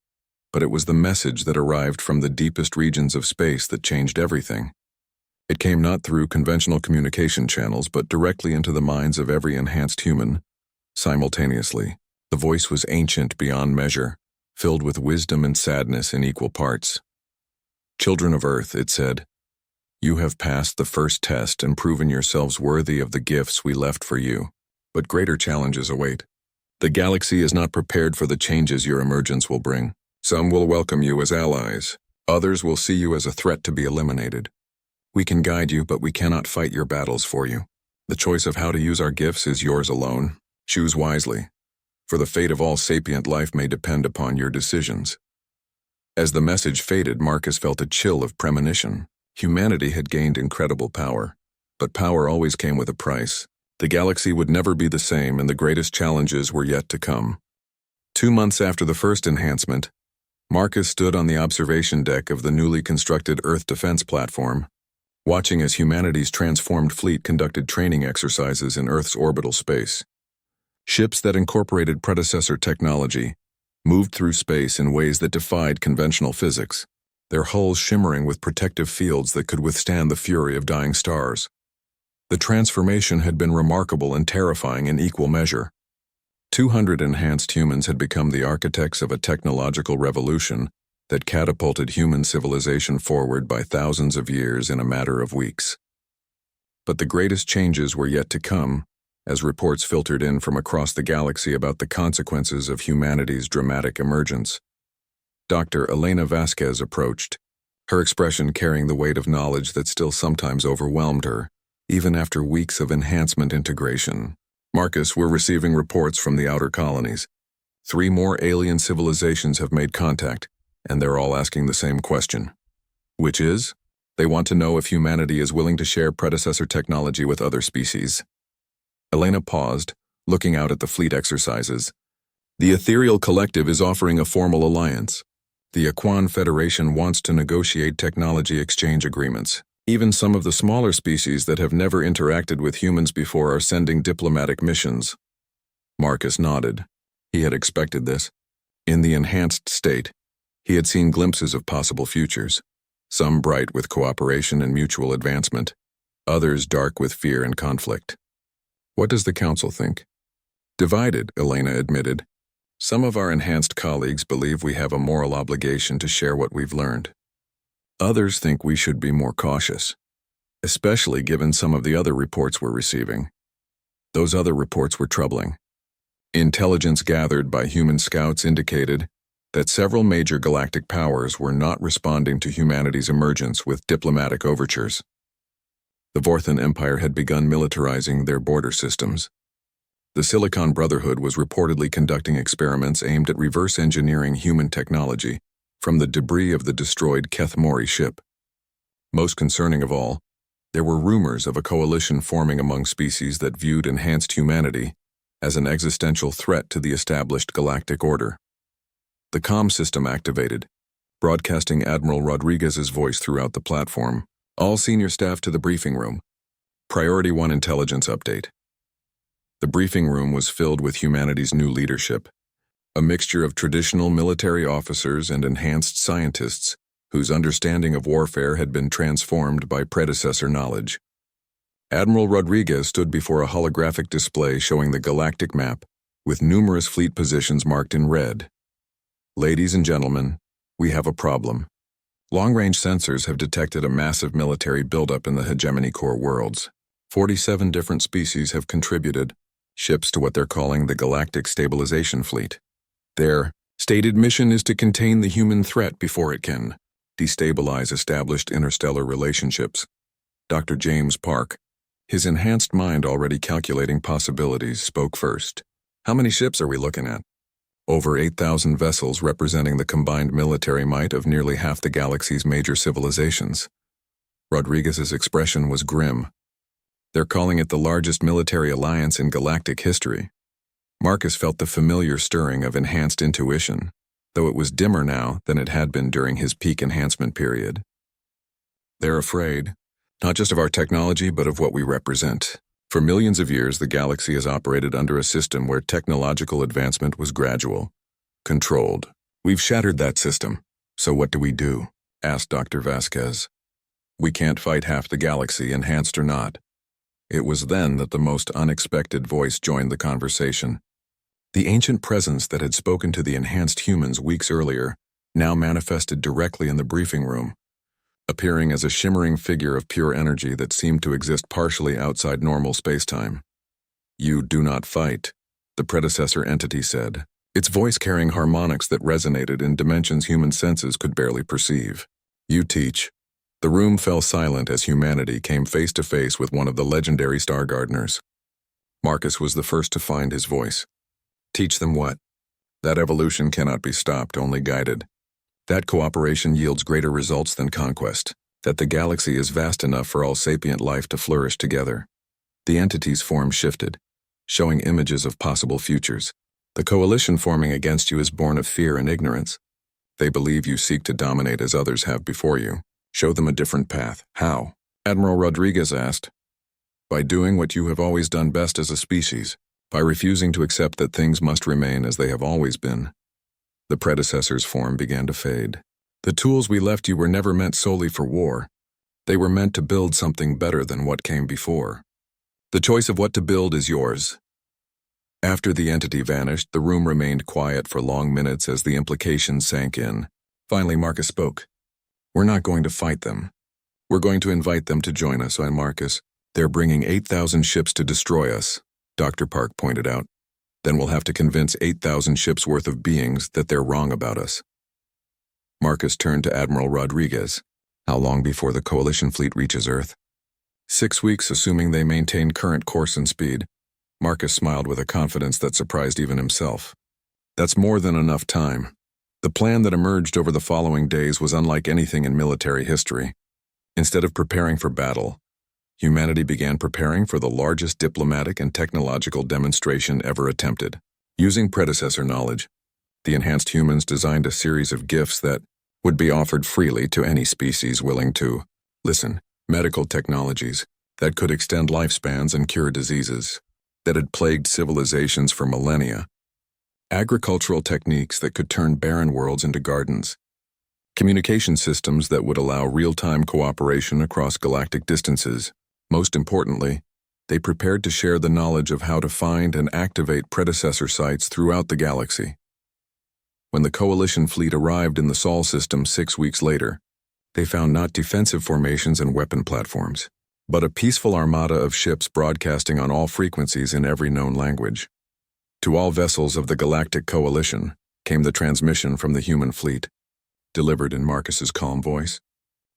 But it was the message that arrived from the deepest regions of space that changed everything. It came not through conventional communication channels, but directly into the minds of every enhanced human, simultaneously. The voice was ancient beyond measure, filled with wisdom and sadness in equal parts. "Children of Earth," it said, "you have passed the first test and proven yourselves worthy of the gifts we left for you, but greater challenges await. The galaxy is not prepared for the changes your emergence will bring. Some will welcome you as allies. Others will see you as a threat to be eliminated. We can guide you, but we cannot fight your battles for you. The choice of how to use our gifts is yours alone. Choose wisely, for the fate of all sapient life may depend upon your decisions." As the message faded, Marcus felt a chill of premonition. Humanity had gained incredible power, but power always came with a price. The galaxy would never be the same, and the greatest challenges were yet to come. 2 months after the first enhancement, Marcus stood on the observation deck of the newly constructed Earth defense platform, watching as humanity's transformed fleet conducted training exercises in Earth's orbital space. Ships that incorporated predecessor technology moved through space in ways that defied conventional physics, their hulls shimmering with protective fields that could withstand the fury of dying stars. The transformation had been remarkable and terrifying in equal measure. 200 enhanced humans had become the architects of a technological revolution that catapulted human civilization forward by thousands of years in a matter of weeks. But the greatest changes were yet to come, as reports filtered in from across the galaxy about the consequences of humanity's dramatic emergence. Dr. Elena Vasquez approached, her expression carrying the weight of knowledge that still sometimes overwhelmed her, even after weeks of enhancement integration. Marcus, we're receiving reports from the outer colonies. 3 more alien civilizations have made contact, and they're all asking the same question. Which is, they want to know if humanity is willing to share predecessor technology with other species. Elena paused, looking out at the fleet exercises. The Ethereal Collective is offering a formal alliance. The Aquan Federation wants to negotiate technology exchange agreements. Even some of the smaller species that have never interacted with humans before are sending diplomatic missions. Marcus nodded. He had expected this. In the enhanced state, he had seen glimpses of possible futures, some bright with cooperation and mutual advancement, others dark with fear and conflict. What does the Council think? Divided, Elena admitted. Some of our enhanced colleagues believe we have a moral obligation to share what we've learned. Others think we should be more cautious, especially given some of the other reports we're receiving. Those other reports were troubling. Intelligence gathered by human scouts indicated that several major galactic powers were not responding to humanity's emergence with diplomatic overtures. The Vorthan Empire had begun militarizing their border systems. The Silicon Brotherhood was reportedly conducting experiments aimed at reverse engineering human technology from the debris of the destroyed Keth Mori ship. Most concerning of all, there were rumors of a coalition forming among species that viewed enhanced humanity as an existential threat to the established galactic order. The comm system activated, broadcasting Admiral Rodriguez's voice throughout the platform. All senior staff to the briefing room. Priority 1 intelligence update. The briefing room was filled with humanity's new leadership, a mixture of traditional military officers and enhanced scientists whose understanding of warfare had been transformed by predecessor knowledge. Admiral Rodriguez stood before a holographic display showing the galactic map, with numerous fleet positions marked in red. Ladies and gentlemen, we have a problem. Long-range sensors have detected a massive military buildup in the hegemony core worlds. 47 different species have contributed ships to what they're calling the Galactic Stabilization Fleet. Their stated mission is to contain the human threat before it can destabilize established interstellar relationships. Dr. James Park, his enhanced mind already calculating possibilities, spoke first. How many ships are we looking at? Over 8,000 vessels representing the combined military might of nearly half the galaxy's major civilizations. Rodriguez's expression was grim. They're calling it the largest military alliance in galactic history. Marcus felt the familiar stirring of enhanced intuition, though it was dimmer now than it had been during his peak enhancement period. They're afraid, not just of our technology, but of what we represent. For millions of years, the galaxy has operated under a system where technological advancement was gradual, controlled. We've shattered that system. So what do we do? Asked Dr. Vasquez. We can't fight half the galaxy, enhanced or not. It was then that the most unexpected voice joined the conversation. The ancient presence that had spoken to the enhanced humans weeks earlier now manifested directly in the briefing room, appearing as a shimmering figure of pure energy that seemed to exist partially outside normal spacetime. You do not fight, the predecessor entity said, its voice carrying harmonics that resonated in dimensions human senses could barely perceive. You teach. The room fell silent as humanity came face to face with one of the legendary Star Gardeners. Marcus was the first to find his voice. Teach them what? That evolution cannot be stopped, only guided. That cooperation yields greater results than conquest. That the galaxy is vast enough for all sapient life to flourish together. The entity's form shifted, showing images of possible futures. The coalition forming against you is born of fear and ignorance. They believe you seek to dominate as others have before you. Show them a different path. How? Admiral Rodriguez asked. By doing what you have always done best as a species, by refusing to accept that things must remain as they have always been. The predecessor's form began to fade. The tools we left you were never meant solely for war. They were meant to build something better than what came before. The choice of what to build is yours. After the entity vanished, the room remained quiet for long minutes as the implications sank in. Finally, Marcus spoke. We're not going to fight them. We're going to invite them to join us, Marcus. They're bringing 8,000 ships to destroy us, Dr. Park pointed out. Then we'll have to convince 8,000 ships worth of beings that they're wrong about us. Marcus turned to Admiral Rodriguez. How long before the Coalition fleet reaches Earth? 6 weeks, assuming they maintain current course and speed. Marcus smiled with a confidence that surprised even himself. That's more than enough time. The plan that emerged over the following days was unlike anything in military history. Instead of preparing for battle, humanity began preparing for the largest diplomatic and technological demonstration ever attempted. Using predecessor knowledge, the enhanced humans designed a series of gifts that would be offered freely to any species willing to listen. Medical technologies that could extend lifespans and cure diseases that had plagued civilizations for millennia. Agricultural techniques that could turn barren worlds into gardens. Communication systems that would allow real-time cooperation across galactic distances. Most importantly, they prepared to share the knowledge of how to find and activate predecessor sites throughout the galaxy. When the Coalition fleet arrived in the Sol system 6 weeks later, they found not defensive formations and weapon platforms, but a peaceful armada of ships broadcasting on all frequencies in every known language. To all vessels of the Galactic Coalition came the transmission from the human fleet, delivered in Marcus's calm voice.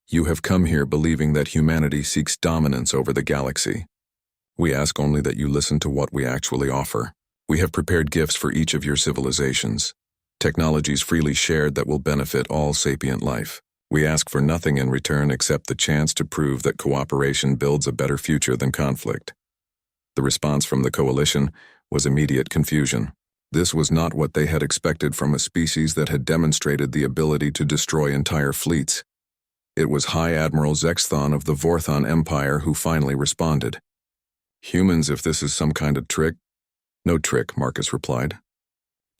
You have come here believing that humanity seeks dominance over the galaxy. We ask only that you listen to what we actually offer. We have prepared gifts for each of your civilizations, technologies freely shared that will benefit all sapient life. We ask for nothing in return except the chance to prove that cooperation builds a better future than conflict. The response from the Coalition was immediate confusion. This was not what they had expected from a species that had demonstrated the ability to destroy entire fleets. It was High Admiral Zexthon of the Vorthon Empire who finally responded. Humans, if this is some kind of trick? No trick, Marcus replied.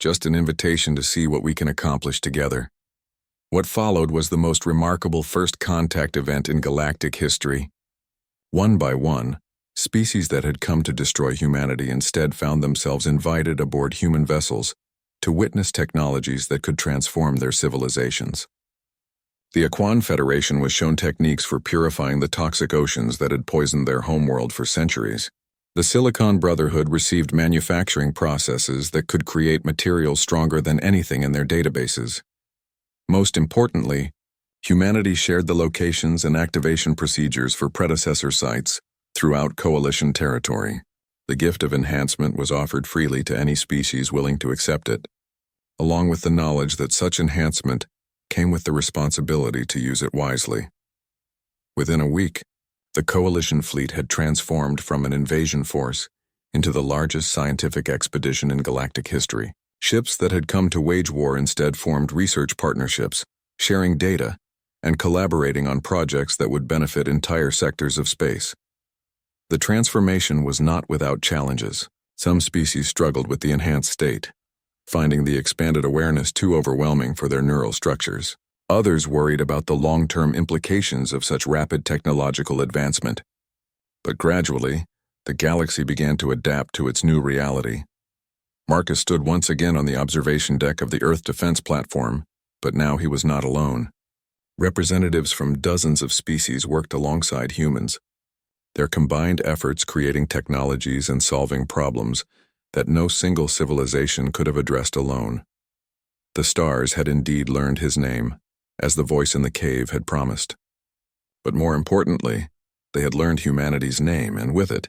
Just an invitation to see what we can accomplish together. What followed was the most remarkable first contact event in galactic history. One by one, species that had come to destroy humanity instead found themselves invited aboard human vessels to witness technologies that could transform their civilizations. The Aquan Federation was shown techniques for purifying the toxic oceans that had poisoned their homeworld for centuries. The Silicon Brotherhood received manufacturing processes that could create materials stronger than anything in their databases. Most importantly, humanity shared the locations and activation procedures for predecessor sites throughout Coalition territory. The gift of enhancement was offered freely to any species willing to accept it, along with the knowledge that such enhancement came with the responsibility to use it wisely. Within a week, the Coalition fleet had transformed from an invasion force into the largest scientific expedition in galactic history. Ships that had come to wage war instead formed research partnerships, sharing data, and collaborating on projects that would benefit entire sectors of space. The transformation was not without challenges. Some species struggled with the enhanced state, finding the expanded awareness too overwhelming for their neural structures. Others worried about the long-term implications of such rapid technological advancement. But gradually, the galaxy began to adapt to its new reality. Marcus stood once again on the observation deck of the Earth Defense Platform, but now he was not alone. Representatives from dozens of species worked alongside humans, their combined efforts creating technologies and solving problems that no single civilization could have addressed alone. The stars had indeed learned his name, as the voice in the cave had promised. But more importantly, they had learned humanity's name, and with it,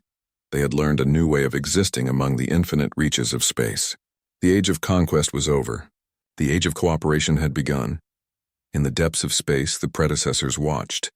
they had learned a new way of existing among the infinite reaches of space. The age of conquest was over. The age of cooperation had begun. In the depths of space, the predecessors watched,